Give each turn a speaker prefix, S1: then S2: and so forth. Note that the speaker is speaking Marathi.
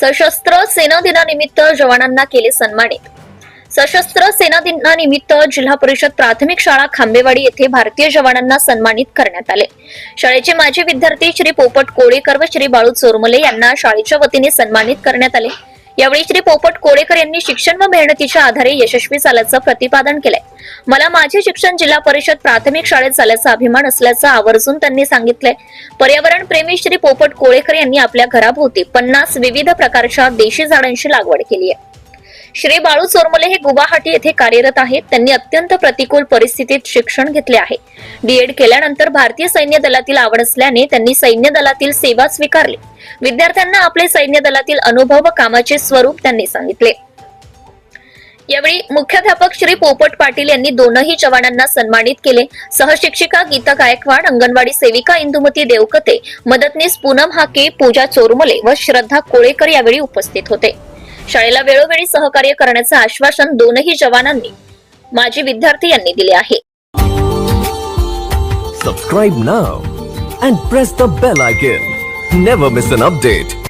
S1: सशस्त्र सेना दिनानिमित्त जवानांना केले सन्मानित। सशस्त्र सेना दिनानिमित्त जिल्हा परिषद प्राथमिक शाळा खांबेवाडी येथे भारतीय जवानांना सन्मानित करण्यात आले। शाळेचे माजी विद्यार्थी श्री पोपट कोळेकर व श्री बाळू चोरमले यांना शाळेच्या वतीने सन्मानित करण्यात आले। यावेळी श्री पोपट कोळेकर यांनी शिक्षण व मेहनतीच्या आधारे यशस्वी झाल्याचं प्रतिपादन केलंय। मला माझे शिक्षण जिल्हा परिषद प्राथमिक शाळेत झाल्याचा अभिमान असल्याचं आवर्जून त्यांनी सांगितलंय। पर्यावरण प्रेमी श्री पोपट कोळेकर यांनी आपल्या घराभोवती 50 विविध प्रकारच्या देशी झाडांची लागवड केली आहे। श्री बाळू चोरमले हे गुवाहाटी येथे कार्यरत आहेत। त्यांनी अत्यंत प्रतिकूल परिस्थितीत शिक्षण घेतले आहे। डीएड केल्यानंतर भारतीय सैन्य दलातील आवड असल्याने त्यांनी सैन्य दलातील सेवा स्वीकारली। विद्यार्थ्यांना आपले सैन्य दलातील अनुभव व कामाचे स्वरूप त्यांनी सांगितले। यावेळी मुख्याध्यापक श्री पोपट पाटील यांनी दोनही जवानांना सन्मानित केले। सहशिक्षिका गीता गायकवाड, अंगणवाडी सेविका इंदुमती देवकते, मदतनीस पूनम हाके, पूजा चोरमले व श्रद्धा कोळेकर यावेळी उपस्थित होते। शाळेला वेळोवेळी सहकार्य करण्याचे आश्वासन दोनही जवानांनी माजी विद्यार्थी यांनी दिले आहे।
S2: Subscribe now and press the bell icon. Never miss an update.